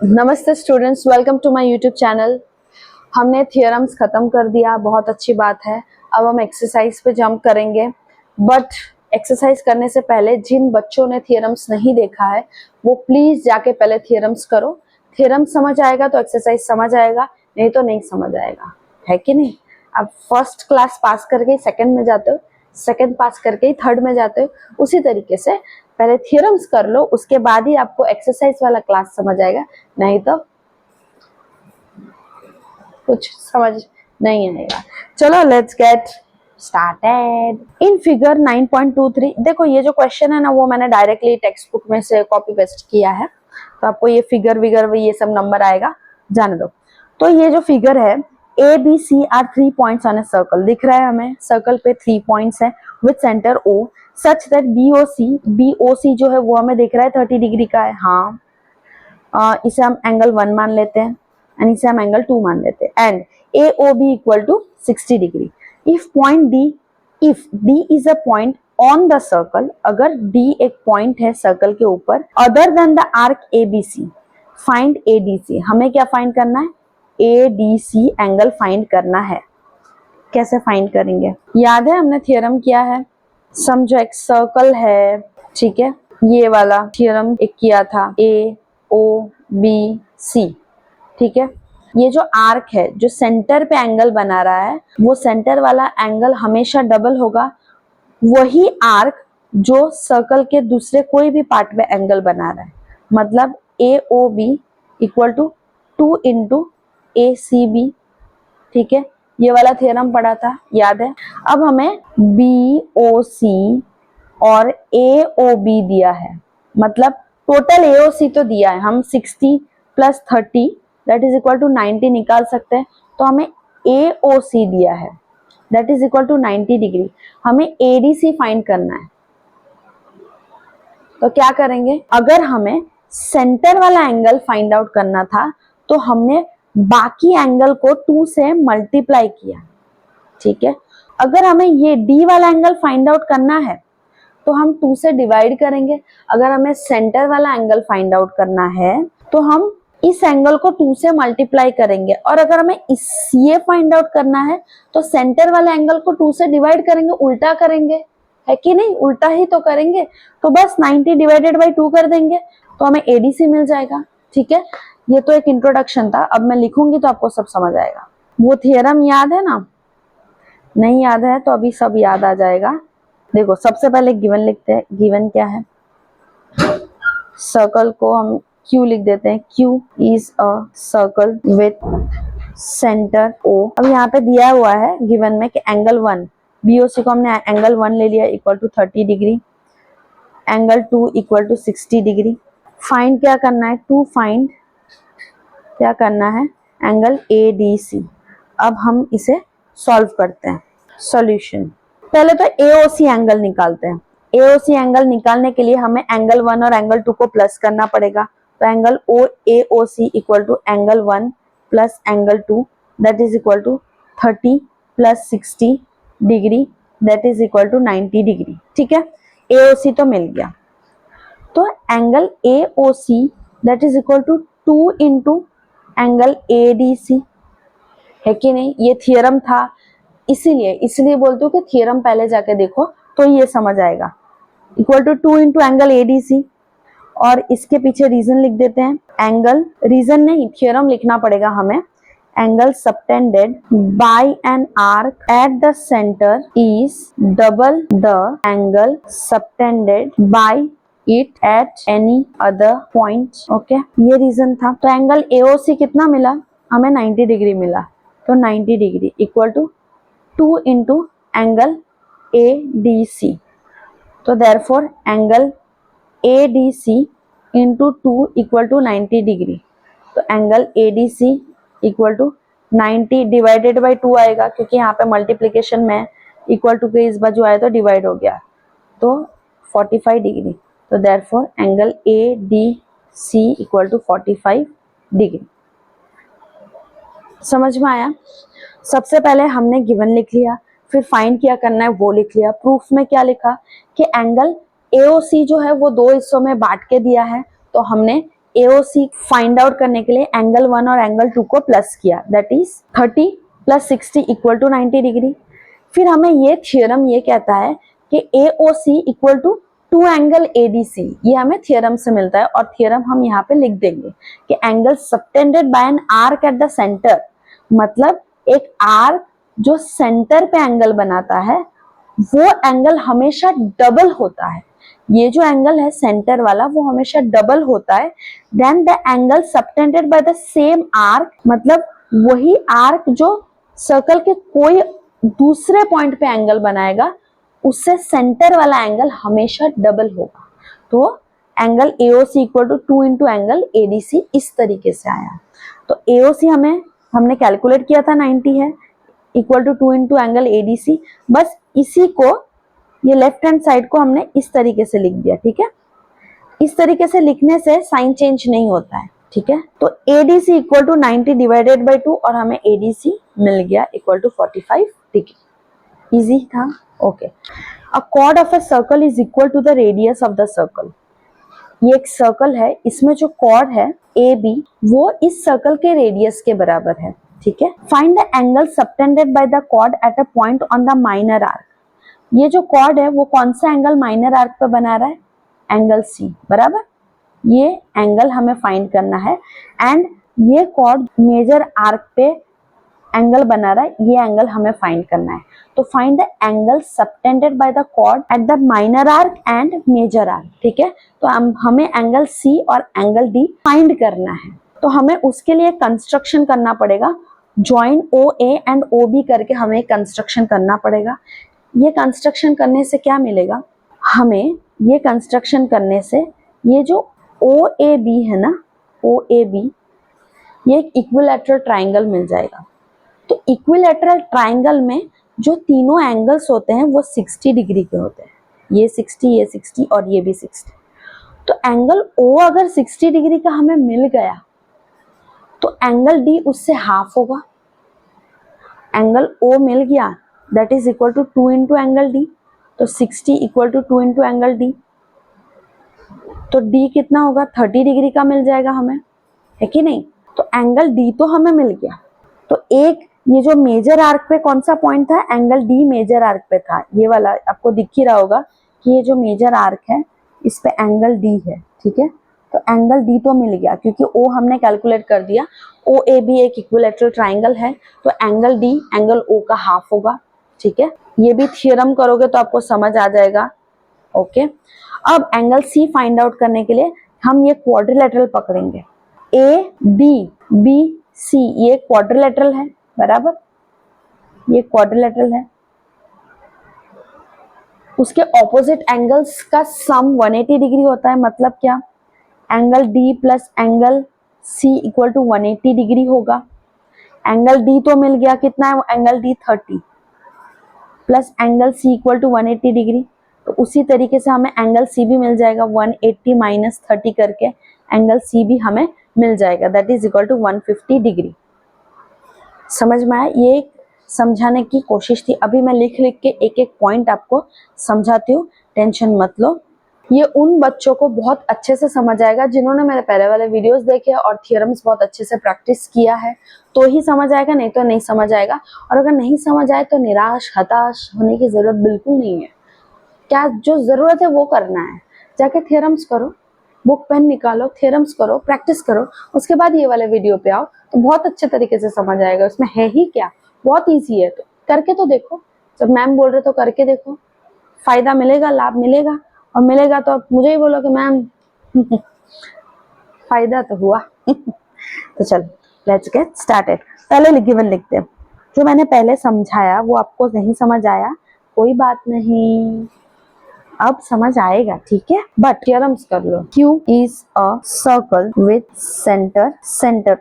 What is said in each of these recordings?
नमस्ते students, welcome to my YouTube channel. हमने theorems खत्म कर दिया, बहुत अच्छी बात है। अब हम एक्सरसाइज पे जंप करेंगे, बट एक्सरसाइज करने से पहले जिन बच्चों ने थियरम्स नहीं देखा है वो प्लीज जाके पहले थियरम्स करो। थियरम्स समझ आएगा तो एक्सरसाइज समझ आएगा, नहीं तो नहीं समझ आएगा, है कि नहीं। अब फर्स्ट क्लास पास करके सेकंड में जाते हो, सेकंड पास करके ही थर्ड में जाते हो, उसी तरीके से पहले थियरम्स कर लो, उसके बाद ही आपको एक्सरसाइज वाला क्लास समझ आएगा, नहीं तो कुछ समझ नहीं आएगा। चलो let's get started. In figure 9.23 देखो, ये जो क्वेश्चन है ना वो मैंने डायरेक्टली टेक्स्ट बुक में से कॉपी पेस्ट किया है, तो आपको ये फिगर विगर ये सब नंबर आएगा, जाने दो। तो ये जो फिगर है, A B C are 3 points on a circle, दिख रहा है हमें सर्कल पे 3 पॉइंट्स है with centre O such that BOC जो है वो हमें दिख रहा है 30 डिग्री का है। हाँ, इसे हम एंगल 1 मान लेते हैं एंड इसे हम एंगल 2 मान लेते हैं and AOB equal to 60 degree. If D is a point on the circle, अगर D एक पॉइंट है सर्कल के ऊपर other than the arc ABC, find ADC। हमें क्या फाइंड करना है? ADC एंगल फाइंड करना है। कैसे फाइंड करेंगे? याद है हमने थियरम किया है, समझो एक सर्कल है, ठीक है, ये वाला थियरम एक किया था AOBC, ठीक है। ये जो आर्क है जो सेंटर पे एंगल बना रहा है, वो सेंटर वाला एंगल हमेशा डबल होगा। वही आर्क जो सर्कल के दूसरे कोई भी पार्ट में एंगल बना रहा है, मतलब AOB equal to 2 into ACB, ठीक है। ये वाला थ्योरम पढ़ा था, याद है। अब हमें BOC और AOB दिया है, मतलब टोटल AOC तो दिया है, हम 60 plus 30 that is equal to 90 निकाल सकते हैं। तो हमें AOC दिया है that is equal to 90 degree. हमें ADC फाइंड करना है, तो क्या करेंगे? अगर हमें सेंटर वाला एंगल फाइंड आउट करना था तो हमने बाकी एंगल को 2 से मल्टीप्लाई किया, ठीक है। अगर हमें ये D वाला एंगल फाइंड आउट करना है तो हम 2 से डिवाइड करेंगे। अगर हमें सेंटर वाला एंगल फाइंड आउट करना है तो हम इस एंगल को 2 से मल्टीप्लाई करेंगे, और अगर हमें ये फाइंड आउट करना है तो सेंटर वाले एंगल को 2 से डिवाइड करेंगे, उल्टा करेंगे, है कि नहीं? उल्टा ही तो करेंगे। तो बस 90 डिवाइडेड बाई 2 कर देंगे तो हमें ADC मिल जाएगा, ठीक है। ये तो एक इंट्रोडक्शन था, अब मैं लिखूंगी तो आपको सब समझ आएगा। वो थियरम याद है ना? नहीं याद है तो अभी सब याद आ जाएगा। देखो, सबसे पहले गिवन लिखते हैं। गिवन क्या है? सर्कल को हम Q लिख देते हैं। Q is a circle with centre O। अब यहाँ पे दिया हुआ है गिवन में कि एंगल 1 BOC को हमने एंगल 1 ले लिया equal to 30 degree, angle 2 equal to 60 degree. Find क्या करना है? फाइंड क्या करना है? Angle ADC। अब हम इसे सॉल्व करते हैं। सॉल्यूशन, पहले तो AOC एंगल निकालते हैं। AOC एंगल निकालने के लिए हमें एंगल 1 और एंगल 2 को प्लस करना पड़ेगा। तो angle AOC equal to angle 1 plus angle 2 that is equal to 30 plus 60 degree that is equal to 90 degree, ठीक है। AOC तो मिल गया, तो angle AOC that is equal to 2 into angle ADC, है कि नहीं? ये थियरम था, इसलिए बोलते हो कि थियरम पहले जाके देखो तो ये समझ आएगा। Equal to 2 into angle ADC, और इसके पीछे रीजन लिख देते हैं। एंगल, रीजन नहीं, थियरम लिखना पड़ेगा हमें। Angle subtended bye an arc at the centre is double the angle subtended bye it at any other point. Okay, ये रीजन था। तो एंगल AOC कितना मिला हमें? 90 डिग्री मिला। तो 90 degree equal to 2 into angle ADC। तो therefore angle ADC into 2 equal to 90 degree. तो angle ADC equal to 90 divided by 2 आएगा, क्योंकि यहाँ पे मल्टीप्लीकेशन में इक्वल टू के इस बाजू आया तो डिवाइड हो गया, तो 45 डिग्री। तो therefore angle ADC equal to 45 degree. समझ में आया? सबसे पहले हमने गिवन लिख लिया, फिर फाइंड क्या करना है वो लिख लिया। प्रूफ में क्या लिखा कि एंगल AOC जो है वो 2 हिस्सों में बांट के दिया है, तो हमने AOC फाइंड आउट करने के लिए एंगल 1 और एंगल 2 को प्लस किया, that is 30 plus 60 equal to 90 degree. फिर हमें ये थ्योरम ये कहता है कि AOC equal to 2 angle ADC, ये हमें थ्योरम से मिलता है और थ्योरम हम यहाँ पे लिख देंगे कि angle subtended bye an arc at the centre, मतलब एक आर्क जो सेंटर पे एंगल बनाता है वो एंगल हमेशा डबल होता है। ये जो एंगल है सेंटर वाला वो हमेशा डबल होता है than the angle subtended by the same arc, मतलब वही आर्क जो सर्कल के कोई दूसरे पॉइंट पे एंगल बनाएगा उससे सेंटर वाला एंगल हमेशा डबल होगा। तो angle AOC equal to 2 into angle ADC इस तरीके से आया। तो AOC हमने कैलकुलेट किया था 90 है, equal to 2 into angle ADC। बस इसी को ये लेफ्ट हैंड साइड को हमने इस तरीके से लिख दिया, ठीक है। इस तरीके से लिखने से साइन चेंज नहीं होता है, ठीक है। तो ADC equal to 90 divided by 2 और हमें ADC मिल गया इक्वल टू 45 डिग्री। इजी था, okay. A chord of a circle is equal to the radius of the circle. ये एक सर्कल है, इसमें जो कॉर्ड है AB वो इस सर्कल के रेडियस के बराबर है, ठीक है। Find the angle subtended by the chord at a point on the minor arc. ये जो कॉर्ड है वो कौन सा एंगल माइनर आर्क पे बना रहा है, एंगल C, बराबर। ये एंगल हमें फाइंड करना है एंड ये कॉर्ड मेजर आर्क पे एंगल बना रहा है, ये एंगल हमें फाइंड करना है। तो find the angle subtended by the chord at the minor arc and major arc, ठीक है। तो हमें एंगल C और एंगल D फाइंड करना है। तो हमें उसके लिए कंस्ट्रक्शन करना पड़ेगा, ज्वाइन OA एंड OB करके हमें कंस्ट्रक्शन करना पड़ेगा। ये कंस्ट्रक्शन करने से क्या मिलेगा हमें, ये कंस्ट्रक्शन करने से ये जो OAB है ना, OAB, ये एक इक्विलैटरल ट्राइंगल मिल जाएगा। तो इक्विलैटरल ट्राइंगल में जो तीनों एंगल्स होते हैं वो 60 डिग्री के होते हैं, ये 60 और ये भी 60। तो एंगल O अगर 60 डिग्री का हमें मिल गया तो एंगल D उससे हाफ होगा। एंगल O मिल गया that is equal to 2 into angle D, तो 60 equal to 2 into angle D। तो D कितना होगा, 30 डिग्री का मिल जाएगा हमें, है कि नहीं। तो एंगल D तो हमें मिल गया। तो एक ये जो मेजर आर्क पे कौन सा पॉइंट था, एंगल D मेजर आर्क पे था, ये वाला आपको दिख ही रहा होगा कि ये जो मेजर आर्क है इस पे एंगल D है, ठीक है। तो एंगल D तो मिल गया क्योंकि O हमने कैलकुलेट कर दिया। OAB एक इक्विलैटरल ट्राइंगल है तो एंगल D एंगल O का हाफ होगा, ठीक है। ये भी थ्योरम करोगे तो आपको समझ आ जाएगा, ओके। अब एंगल C फाइंड आउट करने के लिए हम ये क्वाड्रिलेटरल पकड़ेंगे, ABBC, ये क्वाड्रिलेटरल है, बराबर, ये क्वाड्रिलेटरल है। उसके ऑपोजिट एंगल्स का सम 180 डिग्री होता है, मतलब क्या, angle D plus angle C equal to 180 degree होगा। एंगल D तो मिल गया, कितना है angle D, 30 plus angle C equal to 180 degree. तो उसी तरीके से हमें एंगल C भी मिल जाएगा, 180 माइनस 30 करके एंगल C भी हमें मिल जाएगा, that is equal to 150 degree. समझ में आया, ये समझाने की कोशिश थी। अभी मैं लिख लिख के एक एक पॉइंट आपको समझाती हूँ, टेंशन मत लो। ये उन बच्चों को बहुत अच्छे से समझ आएगा जिन्होंने मेरे पहले वाले वीडियोस देखे और थियरम्स बहुत अच्छे से प्रैक्टिस किया है, तो ही समझ आएगा, नहीं तो नहीं समझ आएगा। और अगर नहीं समझ आए तो निराश हताश होने की जरूरत बिल्कुल नहीं है। क्या जो जरूरत है वो करना है, जाके थियरम्स करो, बुक पेन निकालो, थियरम्स करो, प्रैक्टिस करो, उसके बाद ये वाले वीडियो पे आओ तो बहुत अच्छे तरीके से समझ आएगा। उसमें है ही क्या, बहुत ईजी है, तो करके तो देखो। जब मैम बोल रहे तो करके देखो, फायदा मिलेगा, लाभ मिलेगा, और मिलेगा तो आप मुझे ही बोलो कि मैम फायदा तो हुआ। तो चलो लेट्स गेट स्टार्टेड। पहले गिवन लिखते हैं। जो मैंने पहले समझाया वो आपको नहीं समझ आया, कोई बात नहीं, अब समझ आएगा, ठीक है। बट थियरम्स कर लो। Q is a circle with center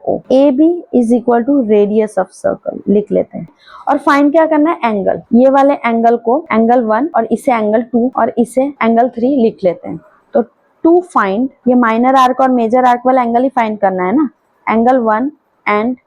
O. AB is equal to radius of circle, लिख लेते हैं। और फाइंड क्या करना है, एंगल, ये वाले एंगल को एंगल 1 और इसे एंगल 2 और इसे एंगल 3 लिख लेते हैं। तो टू फाइंड, ये माइनर आर्क और मेजर आर्क वाला एंगल ही फाइंड करना है ना, एंगल 1 एंड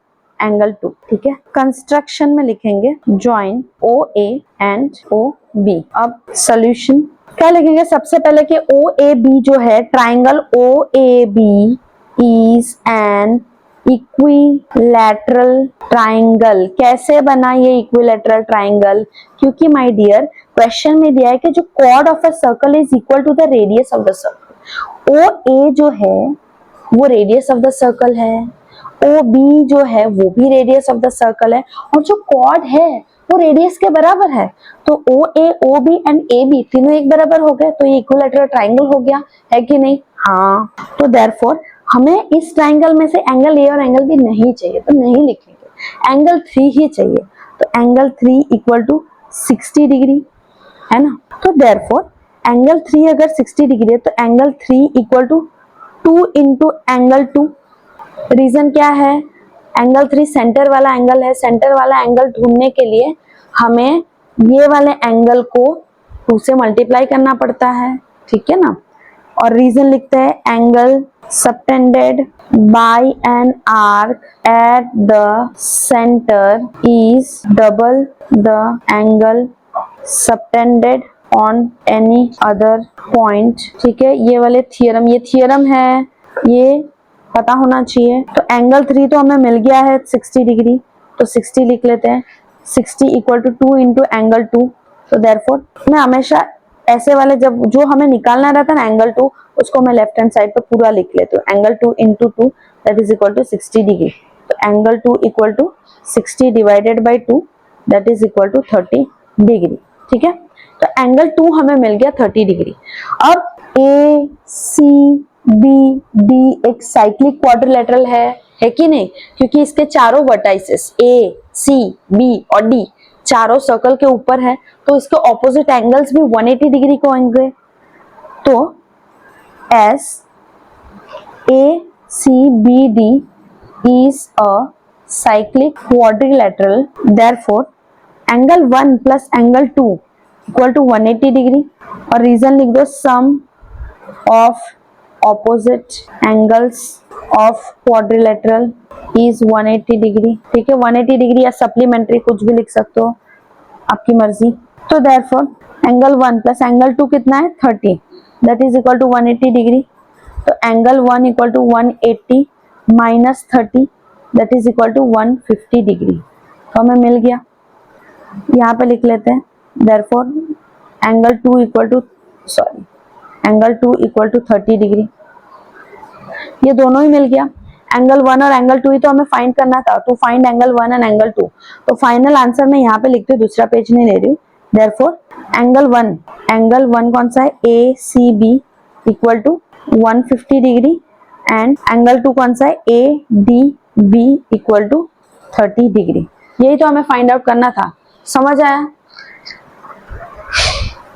एंगल 2, ठीक है। कंस्ट्रक्शन में लिखेंगे ज्वाइन OA एंड OB। अब सोल्यूशन क्या लिखेंगे, सबसे पहले कि OAB जो है, triangle OAB is an equilateral triangle. कैसे बना ये इक्विलैटरल ट्राइंगल? क्योंकि माय डियर क्वेश्चन में दिया है कि जो chord of a circle is equal to the radius of the circle. O A जो है वो रेडियस ऑफ द सर्कल है, ओ बी जो है वो भी रेडियस ऑफ द सर्कल है, और जो कॉर्ड है वो रेडियस के बराबर है। तो O A, O B and A B तीनों एक बराबर हो गए, तो ये इक्विलैटरल ट्राइंगल हो गया, है कि नहीं? हाँ। तो देयरफॉर हमें इस ट्राइंगल में से एंगल ए और एंगल बी नहीं चाहिए, तो नहीं लिखेंगे, एंगल 3 ही चाहिए। तो एंगल 3 इक्वल टू 60 डिग्री, है ना? तो देयरफॉर एंगल 3 अगर 60 डिग्री है तो angle 3 equal to 2 into angle 2। Reason क्या है? एंगल 3 सेंटर वाला एंगल है, सेंटर वाला एंगल ढूंढने के लिए हमें ये वाले एंगल को 2 से मल्टीप्लाई करना पड़ता है, ठीक है ना? और रीजन लिखते हैं angle subtended bye an arc at the centre is double the angle subtended on any other point. ठीक है, ये वाले थियरम, ये थियरम है, ये पता होना चाहिए। तो एंगल 3 तो हमें मिल गया है 60 डिग्री, तो 60 लिख लेते हैं। 60 इक्वल टू 2 इंटू एंगल 2। तो देयरफॉर मैं हमेशा ऐसे वाले जब जो हमें निकालना रहता है ना एंगल 2, उसको मैं लेफ्ट हैंड साइड पे पूरा लिख लेती हूँ। Angle 2 into 2 that is equal to 60 degree. तो angle 2 equal to 60 divided by 2 that is equal to 30 degree. ठीक है, तो एंगल 2 हमें मिल गया 30 डिग्री। अब ए सी बी डी एक साइक्लिक क्वाड्रिलेटरल है कि नहीं? क्योंकि इसके चारों वर्टाइसेस ए सी बी और डी चारों सर्कल के ऊपर है, तो इसके ऑपोजिट एंगल्स भी 180 डिग्री को होंगे। तो as A C B D is a cyclic quadrilateral, therefore angle 1 plus angle 2 equal to 180 degree. और रीजन लिख दो, sum of opposite angles of quadrilateral is 180 degree. ठीक है, 180 डिग्री या सप्लीमेंट्री कुछ भी लिख सकते हो, आपकी मर्जी। तो देयरफॉर एंगल 1 प्लस एंगल 2 कितना है? 30, that is equal to 180 degree. तो angle 1 equal to 180 minus 30 that is equal to 150 degree. तो हमें मिल गया, यहाँ पे लिख लेते हैं। Therefore angle 2 equal to angle 2 equal to 30 degree. ये दोनों ही मिल गया। एंगल 1 और एंगल 2 ही तो हमें फाइंड करना था, तो फाइंड एंगल 1 एंड एंगल 2। तो फाइनल आंसर मैं यहाँ पे लिखती हूँ, दूसरा पेज नहीं ले रही हूँ। देयरफॉर एंगल 1 कौन सा है? A C B equal to 150 degree, and angle 2 कौन सा है? A D B equal to 30 degree. यही तो हमें फाइंड आउट करना था। समझ आया?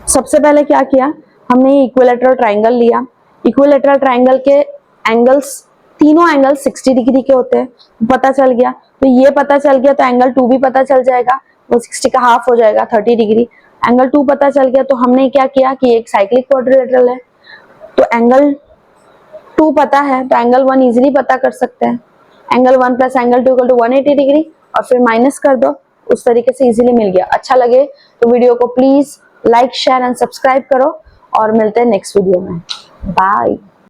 सबसे पहले क्या किया हमने? ये इक्विलैटरल ट्राइंगल लिया। इक्विलैटरल ट्राइंगल के एंगल्स, तीनों एंगल 60 डिग्री के होते हैं, पता चल गया। तो ये पता चल गया तो एंगल 2 भी पता चल जाएगा, वो 60 का हाफ हो जाएगा 30 डिग्री। एंगल 2 पता चल गया तो हमने क्या किया कि एक साइक्लिक क्वाड्रिलेटरल है, तो एंगल 2 पता है तो एंगल 1 इजीली पता कर सकते हैं। Angle 1 plus angle 2 equal to 180 degree, और फिर माइनस कर दो, उस तरीके से इजीली मिल गया। अच्छा लगे तो वीडियो को please like share and subscribe करो, और मिलते हैं नेक्स्ट वीडियो में। बाय।